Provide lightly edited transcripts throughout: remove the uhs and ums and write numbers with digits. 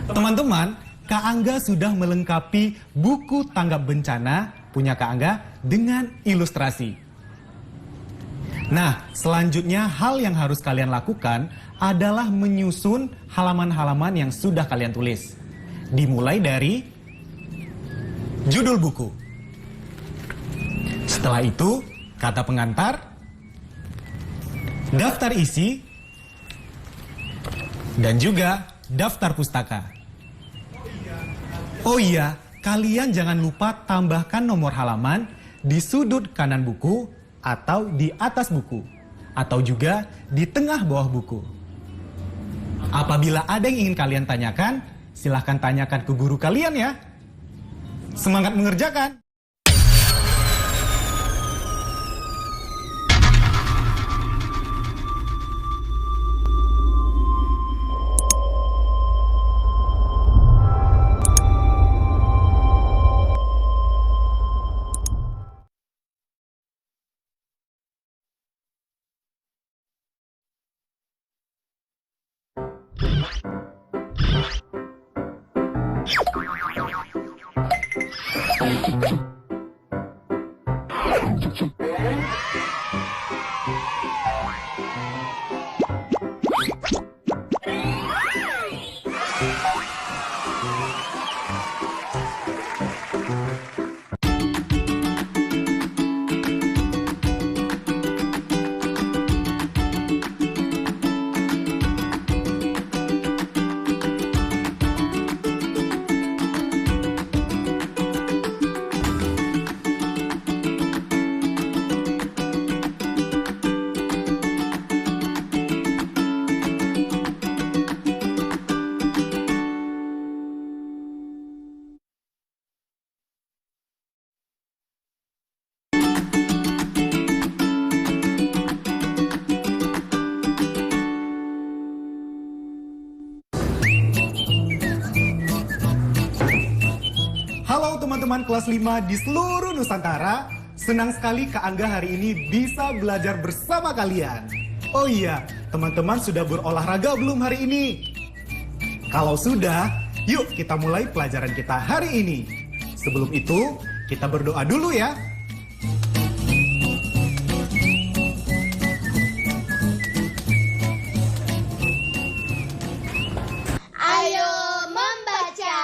Teman-teman, Kak Angga sudah melengkapi buku tanggap bencana punya Kak Angga dengan ilustrasi. Nah, selanjutnya hal yang harus kalian lakukan adalah menyusun halaman-halaman yang sudah kalian tulis. Dimulai dari judul buku. Setelah itu, kata pengantar, daftar isi, dan juga daftar pustaka. Oh iya, kalian jangan lupa tambahkan nomor halaman di sudut kanan buku atau di atas buku, atau juga di tengah bawah buku. Apabila ada yang ingin kalian tanyakan, silahkan tanyakan ke guru kalian ya. Semangat mengerjakan! Halo teman-teman kelas 5 di seluruh Nusantara. Senang sekali Kak Angga hari ini bisa belajar bersama kalian. Oh iya, teman-teman sudah berolahraga belum hari ini? Kalau sudah, yuk kita mulai pelajaran kita hari ini. Sebelum itu, kita berdoa dulu ya. Ayo membaca.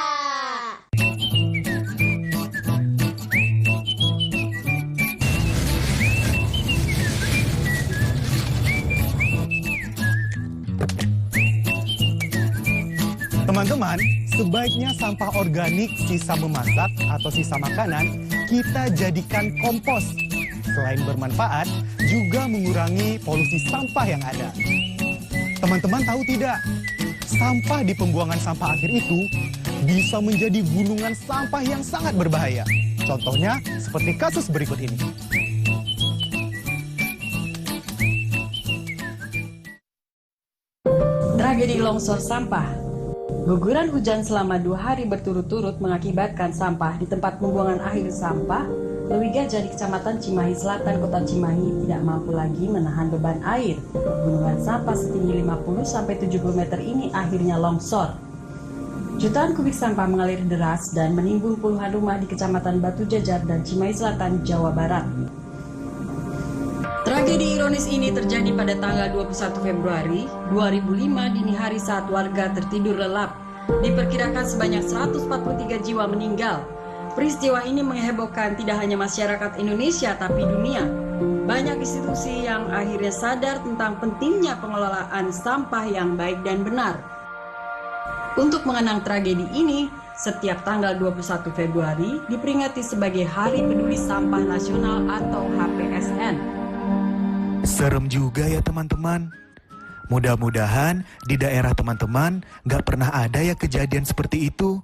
Teman-teman, sebaiknya sampah organik sisa memasak atau sisa makanan kita jadikan kompos. Selain bermanfaat, juga mengurangi polusi sampah yang ada. Teman-teman tahu tidak? Sampah di pembuangan sampah akhir itu bisa menjadi gunungan sampah yang sangat berbahaya. Contohnya seperti kasus berikut ini. Tragedi longsor sampah. Guguran hujan selama 2 hari berturut-turut mengakibatkan sampah di tempat pembuangan akhir sampah Lewi Gajah di Kecamatan Cimahi Selatan, Kota Cimahi tidak mampu lagi menahan beban air. Gunungan sampah setinggi 50-70 meter ini akhirnya longsor. Jutaan kubik sampah mengalir deras dan menimbun puluhan rumah di Kecamatan Batu Jajar dan Cimahi Selatan, Jawa Barat. Tragedi ironis ini terjadi pada tanggal 21 Februari 2005 dini hari saat warga tertidur lelap. Diperkirakan sebanyak 143 jiwa meninggal. Peristiwa ini menghebohkan tidak hanya masyarakat Indonesia tapi dunia. Banyak institusi yang akhirnya sadar tentang pentingnya pengelolaan sampah yang baik dan benar. Untuk mengenang tragedi ini, setiap tanggal 21 Februari diperingati sebagai Hari Peduli Sampah Nasional atau HPSN. Serem juga ya teman-teman. Mudah-mudahan di daerah teman-teman gak pernah ada ya kejadian seperti itu.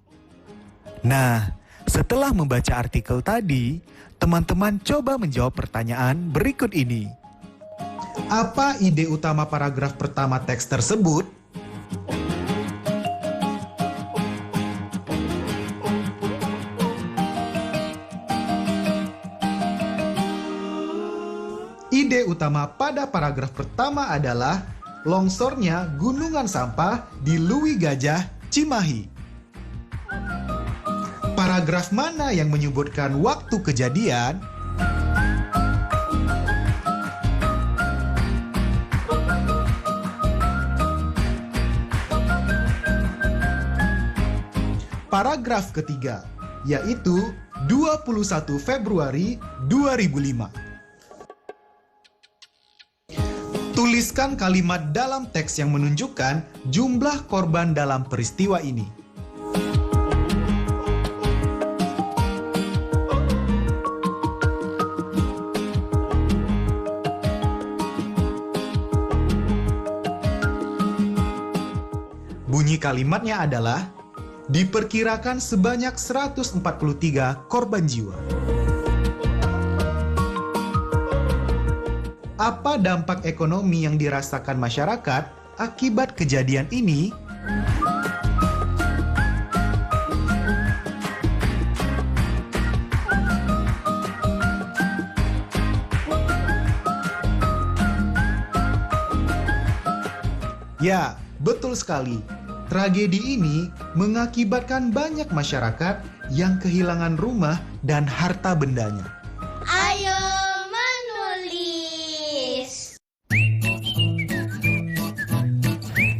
Nah, setelah membaca artikel tadi, teman-teman coba menjawab pertanyaan berikut ini. Apa ide utama paragraf pertama teks tersebut? Ide utama pada paragraf pertama adalah longsornya gunungan sampah di Lewi Gajah, Cimahi. Paragraf mana yang menyebutkan waktu kejadian? Paragraf ketiga, yaitu 21 Februari 2005. Tuliskan kalimat dalam teks yang menunjukkan jumlah korban dalam peristiwa ini. Bunyi kalimatnya adalah diperkirakan sebanyak 143 korban jiwa. Apa dampak ekonomi yang dirasakan masyarakat akibat kejadian ini? Ya, betul sekali. Tragedi ini mengakibatkan banyak masyarakat yang kehilangan rumah dan harta bendanya. Ayo menulis.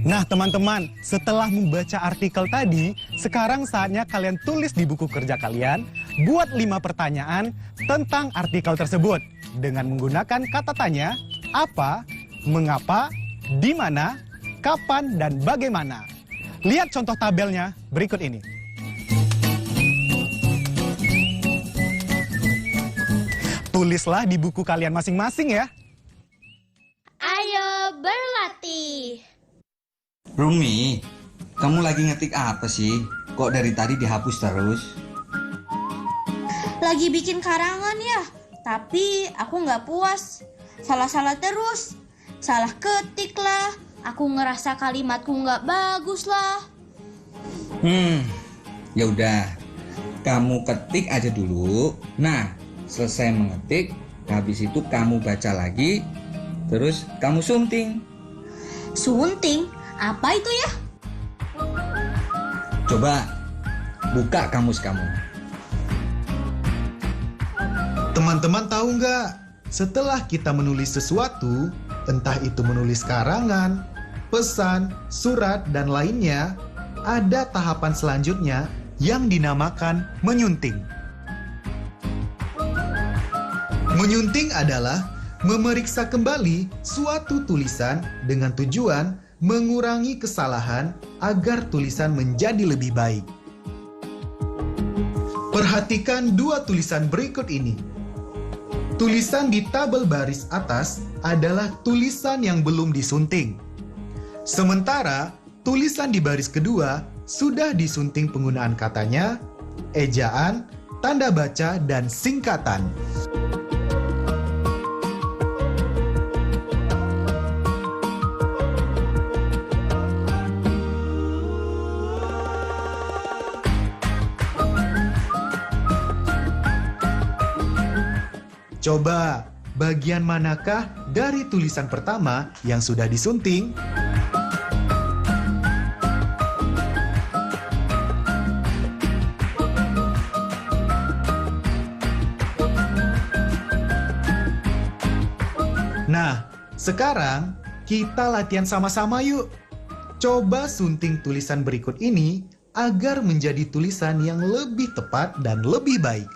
Nah teman-teman, setelah membaca artikel tadi, sekarang saatnya kalian tulis di buku kerja kalian, buat 5 pertanyaan tentang artikel tersebut. Dengan menggunakan kata tanya, apa, mengapa, di mana, kapan, dan bagaimana. Lihat contoh tabelnya berikut ini. Tulislah di buku kalian masing-masing ya. Ayo berlatih. Rumi, kamu lagi ngetik apa sih? Kok dari tadi dihapus terus? Lagi bikin karangan ya, tapi aku nggak puas. Salah-salah terus. Salah ketik lah. Aku ngerasa kalimatku nggak bagus lah. Ya udah, kamu ketik aja dulu. Nah, selesai mengetik, habis itu kamu baca lagi, terus kamu sunting. Sunting? Apa itu ya? Coba buka kamus kamu. Teman-teman tahu nggak? Setelah kita menulis sesuatu, entah itu menulis karangan, pesan, surat, dan lainnya, ada tahapan selanjutnya yang dinamakan menyunting. Menyunting adalah memeriksa kembali suatu tulisan dengan tujuan mengurangi kesalahan agar tulisan menjadi lebih baik. Perhatikan 2 tulisan berikut ini. Tulisan di tabel baris atas adalah tulisan yang belum disunting. Sementara tulisan di baris kedua sudah disunting penggunaan katanya, ejaan, tanda baca, dan singkatan. Coba, bagian manakah dari tulisan pertama yang sudah disunting? Nah, sekarang kita latihan sama-sama yuk. Coba sunting tulisan berikut ini agar menjadi tulisan yang lebih tepat dan lebih baik.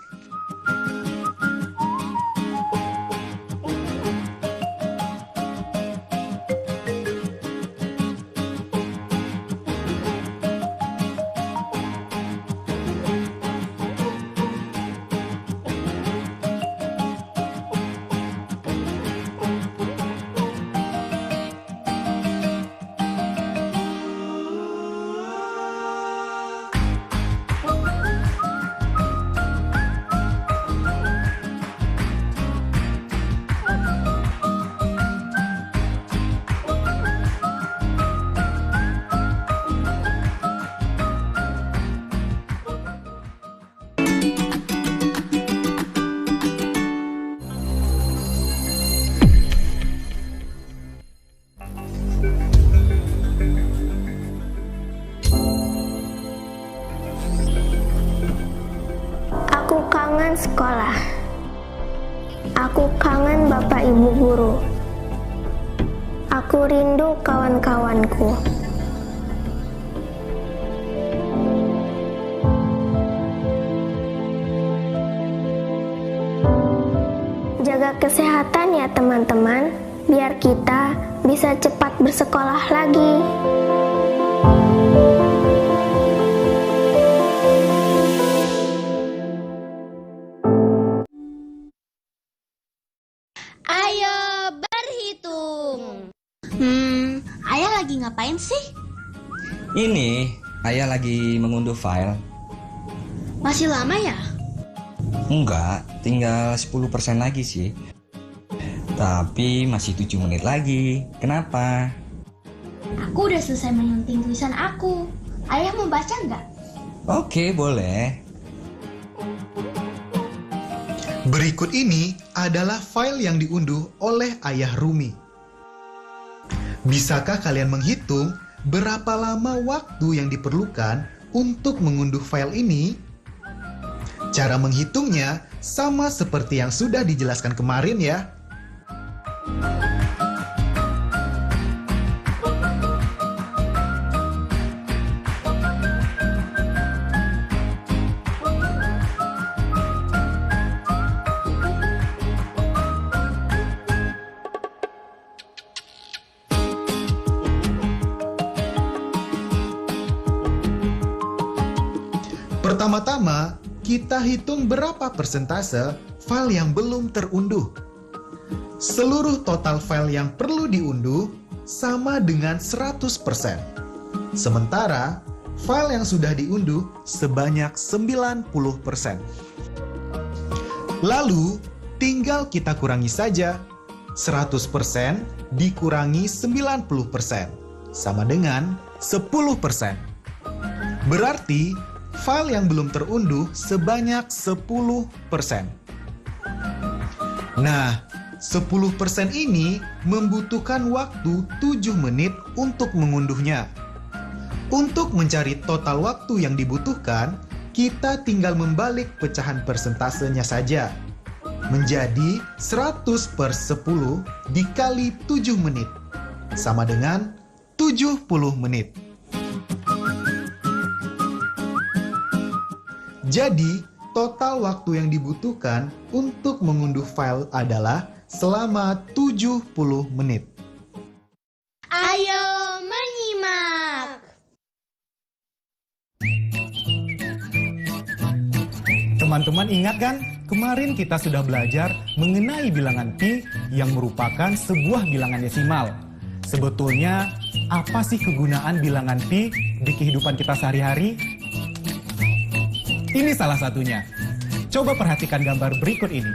kangen sekolah. Aku kangen Bapak Ibu guru. Aku rindu kawan-kawanku. Jaga kesehatan ya teman-teman, biar kita bisa cepat bersekolah lagi. Ayo berhitung. Ayah lagi ngapain sih? Ini, ayah lagi mengunduh file. Masih lama ya? Enggak, tinggal 10% lagi sih. Tapi masih 7 menit lagi. Kenapa? Aku udah selesai menyunting tulisan aku. Ayah mau baca nggak? Oke, boleh. Berikut ini adalah file yang diunduh oleh Ayah Rumi. Bisakah kalian menghitung berapa lama waktu yang diperlukan untuk mengunduh file ini? Cara menghitungnya sama seperti yang sudah dijelaskan kemarin ya. Pertama-tama, kita hitung berapa persentase file yang belum terunduh. Seluruh total file yang perlu diunduh sama dengan 100%. Sementara, file yang sudah diunduh sebanyak 90%. Lalu, tinggal kita kurangi saja. 100% dikurangi 90%, sama dengan 10%. Berarti, file yang belum terunduh sebanyak 10%. Nah, 10% ini membutuhkan waktu 7 menit untuk mengunduhnya. Untuk mencari total waktu yang dibutuhkan, kita tinggal membalik pecahan persentasenya saja. Menjadi 100/10 dikali 7 menit. Sama dengan 70 menit. Jadi, total waktu yang dibutuhkan untuk mengunduh file adalah selama 70 menit. Ayo menyimak. Teman-teman ingat kan? Kemarin kita sudah belajar mengenai bilangan pi yang merupakan sebuah bilangan desimal. Sebetulnya, apa sih kegunaan bilangan pi di kehidupan kita sehari-hari? Ini salah satunya. Coba perhatikan gambar berikut ini.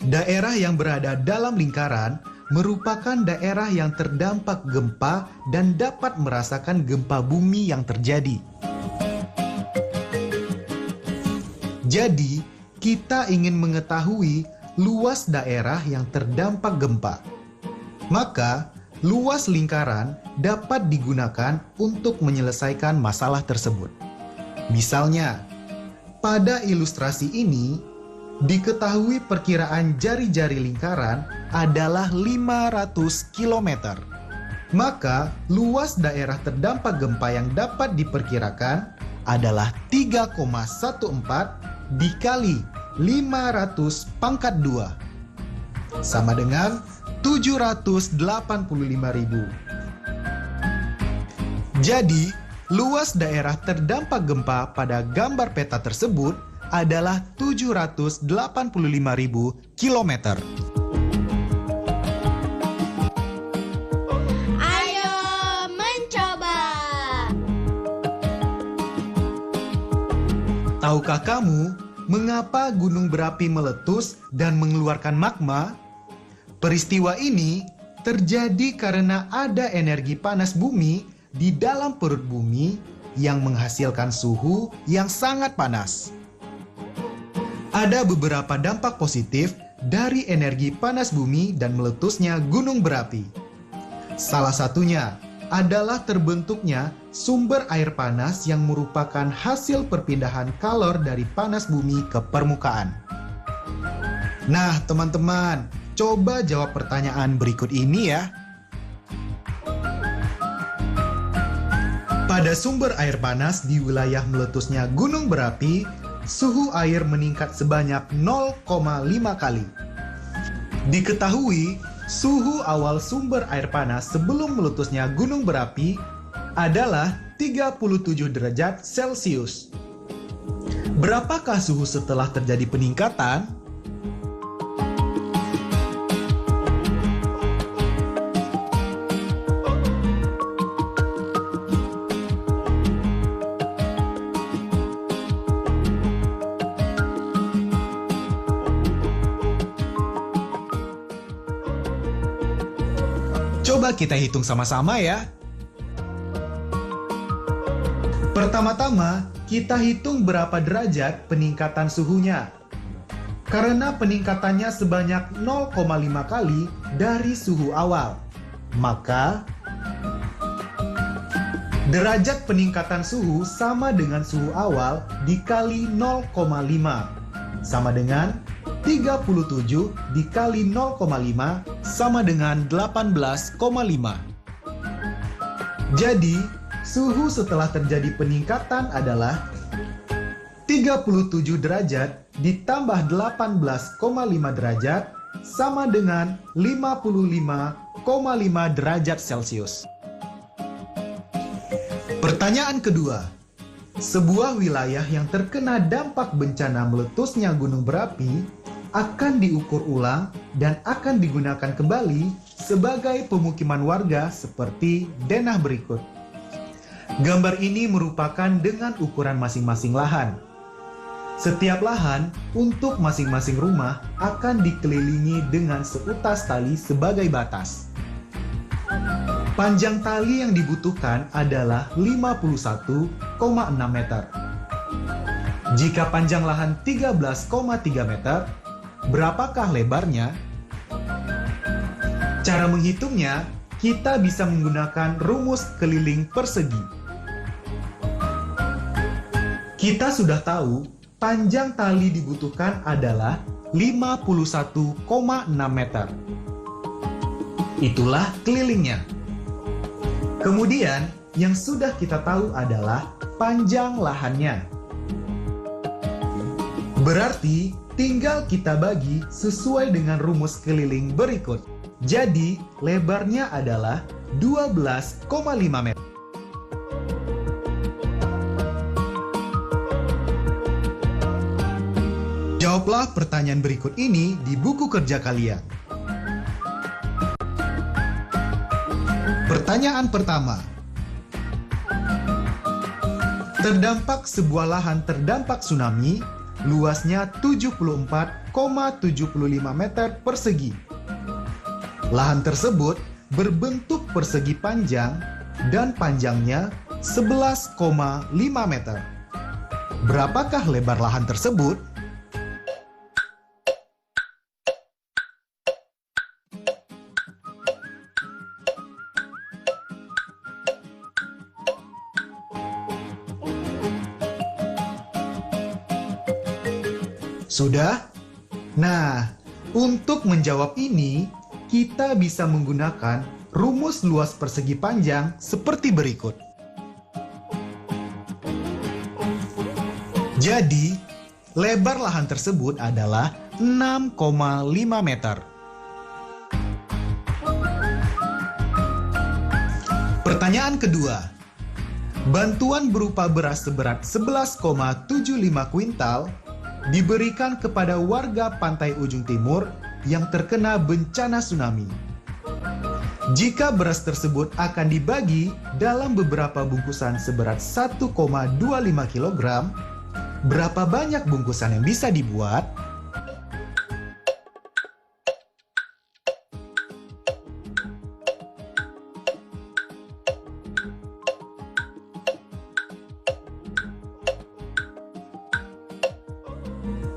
Daerah yang berada dalam lingkaran merupakan daerah yang terdampak gempa dan dapat merasakan gempa bumi yang terjadi. Jadi, kita ingin mengetahui luas daerah yang terdampak gempa. Maka, luas lingkaran dapat digunakan untuk menyelesaikan masalah tersebut. Misalnya, pada ilustrasi ini, diketahui perkiraan jari-jari lingkaran adalah 500 km. Maka, luas daerah terdampak gempa yang dapat diperkirakan adalah 3,14 dikali 500 pangkat 2. Sama dengan 785.000. Jadi, luas daerah terdampak gempa pada gambar peta tersebut adalah 785.000 km. Ayo mencoba. Tahukah kamu mengapa gunung berapi meletus dan mengeluarkan magma? Peristiwa ini terjadi karena ada energi panas bumi di dalam perut bumi yang menghasilkan suhu yang sangat panas. Ada beberapa dampak positif dari energi panas bumi dan meletusnya gunung berapi. Salah satunya, adalah terbentuknya sumber air panas yang merupakan hasil perpindahan kalor dari panas bumi ke permukaan. Nah, teman-teman, coba jawab pertanyaan berikut ini ya. Pada sumber air panas di wilayah meletusnya gunung berapi, suhu air meningkat sebanyak 0,5 kali. Diketahui, suhu awal sumber air panas sebelum meletusnya gunung berapi adalah 37 derajat Celcius. Berapakah suhu setelah terjadi peningkatan? Coba kita hitung sama-sama ya. Pertama-tama, kita hitung berapa derajat peningkatan suhunya. Karena peningkatannya sebanyak 0,5 kali dari suhu awal, maka derajat peningkatan suhu sama dengan suhu awal dikali 0,5, sama dengan 37 dikali 0,5 sama dengan 18,5. Jadi, suhu setelah terjadi peningkatan adalah 37 derajat ditambah 18,5 derajat sama dengan 55,5 derajat Celcius. Pertanyaan kedua. Sebuah wilayah yang terkena dampak bencana meletusnya gunung berapi akan diukur ulang dan akan digunakan kembali sebagai pemukiman warga seperti denah berikut. Gambar ini merupakan dengan ukuran masing-masing lahan. Setiap lahan untuk masing-masing rumah akan dikelilingi dengan seutas tali sebagai batas. Panjang tali yang dibutuhkan adalah 51,6 meter. Jika panjang lahan 13,3 meter, berapakah lebarnya? Cara menghitungnya, kita bisa menggunakan rumus keliling persegi. Kita sudah tahu, panjang tali dibutuhkan adalah 51,6 meter. Itulah kelilingnya. Kemudian, yang sudah kita tahu adalah panjang lahannya. Berarti, tinggal kita bagi sesuai dengan rumus keliling berikut. Jadi, lebarnya adalah 12,5 meter. Jawablah pertanyaan berikut ini di buku kerja kalian. Pertanyaan pertama. Terdampak sebuah lahan terdampak tsunami, luasnya 74,75 meter persegi. Lahan tersebut berbentuk persegi panjang dan panjangnya 11,5 meter. Berapakah lebar lahan tersebut? Sudah? Nah, untuk menjawab ini, kita bisa menggunakan rumus luas persegi panjang seperti berikut. Jadi, lebar lahan tersebut adalah 6,5 meter. Pertanyaan kedua. Bantuan berupa beras seberat 11,75 kuintal diberikan kepada warga pantai ujung timur yang terkena bencana tsunami. Jika beras tersebut akan dibagi dalam beberapa bungkusan seberat 1,25 kg, berapa banyak bungkusan yang bisa dibuat?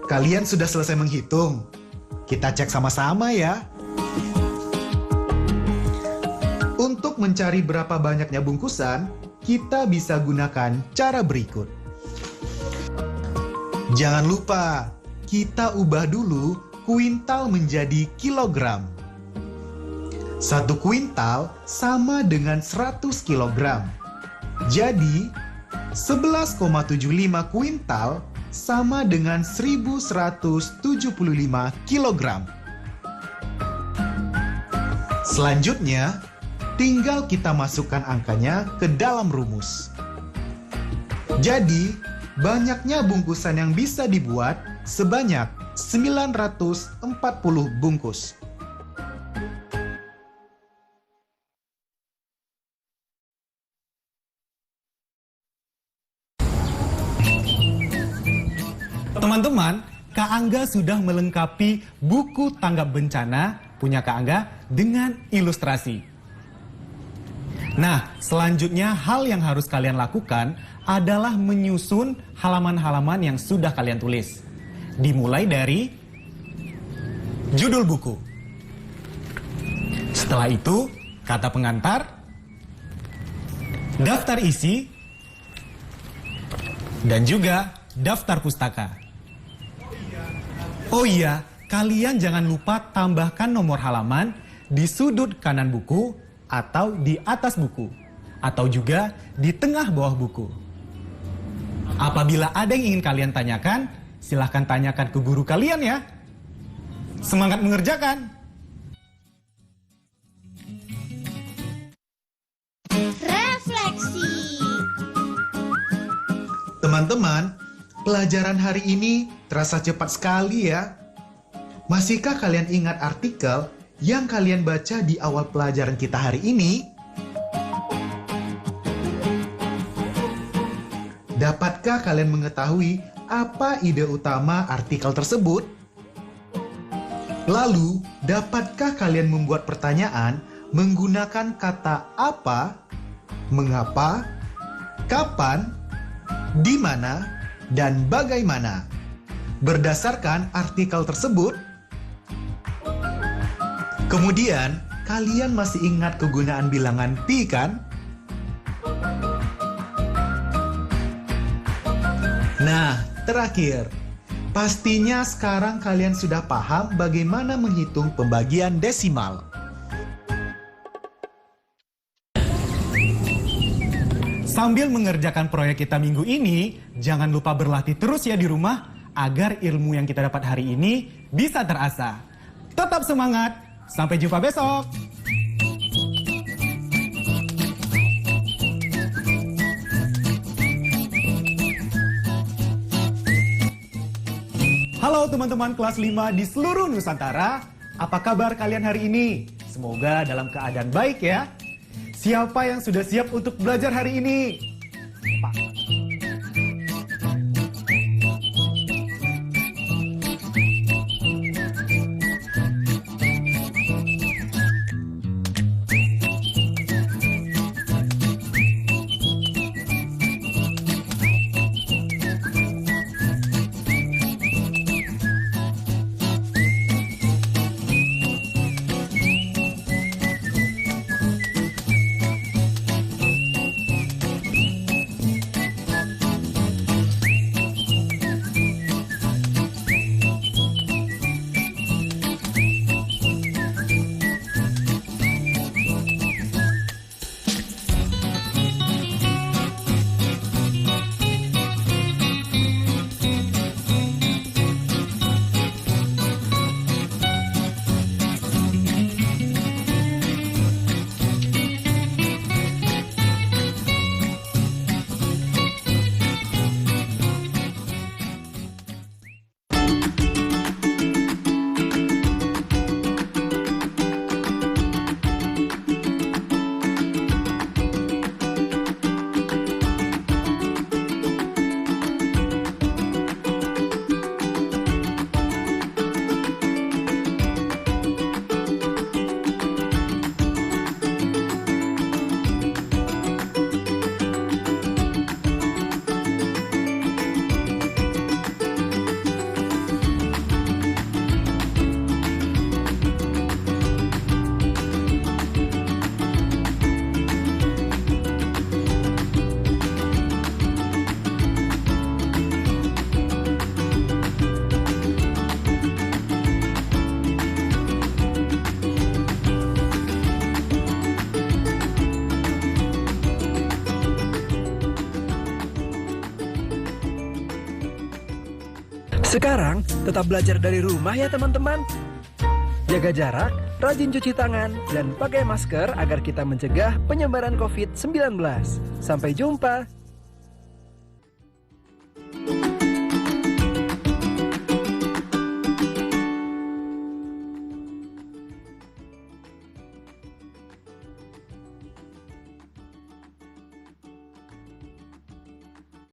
Kalian sudah selesai menghitung? Kita cek sama-sama ya. Untuk mencari berapa banyaknya bungkusan, kita bisa gunakan cara berikut. Jangan lupa, kita ubah dulu kuintal menjadi kilogram. 1 kuintal sama dengan 100 kilogram. Jadi, 11,75 kuintal sama dengan 1175 kilogram. Selanjutnya, tinggal kita masukkan angkanya ke dalam rumus. Jadi, banyaknya bungkusan yang bisa dibuat sebanyak 940 bungkus. Teman-teman, Kak Angga sudah melengkapi buku tanggap bencana punya Kak Angga dengan ilustrasi. Nah, selanjutnya hal yang harus kalian lakukan adalah menyusun halaman-halaman yang sudah kalian tulis. Dimulai dari judul buku. Setelah itu, kata pengantar, daftar isi, dan juga daftar pustaka. Oh iya, kalian jangan lupa tambahkan nomor halaman di sudut kanan buku atau di atas buku, atau juga di tengah bawah buku. Apabila ada yang ingin kalian tanyakan, silahkan tanyakan ke guru kalian ya. Semangat mengerjakan! Refleksi. Teman-teman, pelajaran hari ini terasa cepat sekali ya. Masihkah kalian ingat artikel yang kalian baca di awal pelajaran kita hari ini? Dapatkah kalian mengetahui apa ide utama artikel tersebut? Lalu, dapatkah kalian membuat pertanyaan menggunakan kata apa, mengapa, kapan, di mana, dan bagaimana berdasarkan artikel tersebut? Kemudian, kalian masih ingat kegunaan bilangan pi kan? Nah, terakhir, pastinya sekarang kalian sudah paham bagaimana menghitung pembagian desimal. Sambil mengerjakan proyek kita minggu ini, jangan lupa berlatih terus ya di rumah agar ilmu yang kita dapat hari ini bisa terasa. Tetap semangat, sampai jumpa besok. Halo teman-teman kelas 5 di seluruh Nusantara, apa kabar kalian hari ini? Semoga dalam keadaan baik ya. Siapa yang sudah siap untuk belajar hari ini? Pak. Sekarang tetap belajar dari rumah ya teman-teman. Jaga jarak, rajin cuci tangan, dan pakai masker agar kita mencegah penyebaran COVID-19. Sampai jumpa.